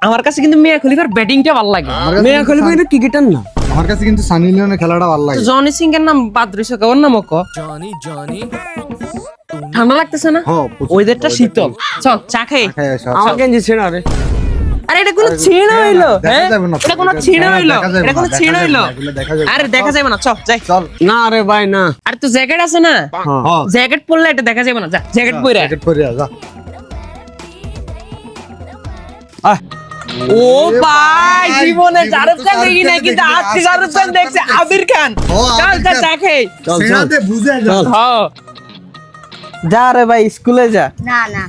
আমার কাছে কিন্তু মিয়া খলিফার ব্যাটিংটা ভালো লাগে। মিয়া খলিফা কিন্তু ক্রিকেটার না। আমার কাছে কিন্তু সানি লিওনের খেলাটা ভালো লাগে। জনি সিং এর নাম বাদ রইছে, ওর নাম ক ঠান্ডা লাগতেছে না? ওয়েদারটা শীতল, চল চা খাই। আমার গেঞ্জি ছেঁড়া রে। আরে এটা কোন ছিঁড়া হইলো? দেখা হ্যাঁ যাবে না। এটা কোন ছিঁড়া হইলো? দেখা যাবে এটা কোন না, ছিঁড়া হইলো? দেখা যাবে না। আরে দেখা যাবে না, চল যাই। চল। না রে ভাই না। আরে তো জ্যাকেট আছে না, হ্যাঁ জ্যাকেট পরলে এটা দেখা যাবে না, যা জ্যাকেট পরে আয়। জ্যাকেট পরে যা। আহ, ও ভাই জীবনে শাহরুখ খান দেখি নাই, কিন্তু আজকে শাহরুখ খান দেখছে আবির খান। চল চল চা খাই। চল চল সিনাতে বুঝে যা। চল। হ্যাঁ যা রে ভাই স্কুলে যা। না না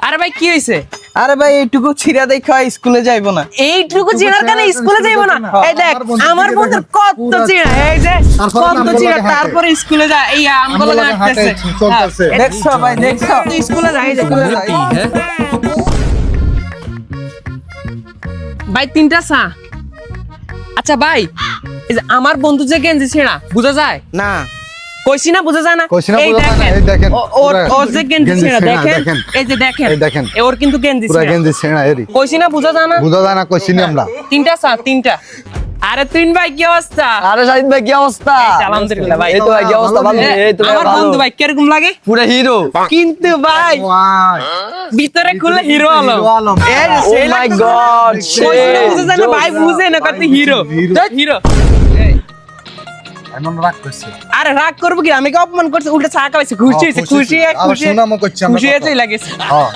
আরে ভাই কি হইছে? আরে ভাই এইটুকু ছিড়া দেখা স্কুলে যাইবো না। এইটুকু চিনার কারণে স্কুলে যাইবো না? এই দেখ আমার বন্ধুর কত চিনা, এই যে কত চিনা, তারপরে স্কুলে যায়। এই আমগুলো আমগুলো হাঁটতেছে, চলতেছে। দেখছো ভাই দেখছো? স্কুলে যায়, স্কুলে যায়। ভাই 3টা চা। আচ্ছা ভাই, এই যে আমার বন্ধু যে গেঞ্জি ছেঁড়া বোঝা যায় না কইছি না, বোঝা যায় না? কইছি না, এই বোঝা যায় না, এই দেখেন, ওর পুরা ওর যে গেঞ্জি গেঞ্জি ছেঁড়া ছেঁড়া, দেখেন, দেখেন। এই যে দেখেন, এই দেখেন। ওর কিন্তু গেঞ্জি পুরা ছেঁড়া। গেঞ্জি ছেঁড়া এরি। কইছি না, বোঝা যায় না? বুঝা যায় না, কইছিনি আমরা। 3টা চা, 3টা। আরে তুইন ভাই কি অবস্থা? আরে শাহিদ ভাই কি অবস্থা? এই তো আলহামদুলিল্লাহ ভাই। এই তো ভাই কি অবস্থা? ভালো এই তো ভাই আমার ভালো। বন্ধু ভাই কিরকম লাগে? পুরো হিরো। কিন্তু ভাই ভিতরে খুলে হিরো আলম। আলম। এই যে ও সেই মাই লাগতেছে। গড কইছি না, বোঝা যায় না ভাই, বুঝে না কত হিরো। হিরো। এমন রাগ করছে। আরে রাগ করবো কি, আমি কি অপমান করছি? উল্টা চা খাওয়াইছে, খুশি হয়েছে, খুশি আবার খুশি সুনামও করছে আমরা খুশি কত। হয়েছে লাগেছে। হ্যাঁ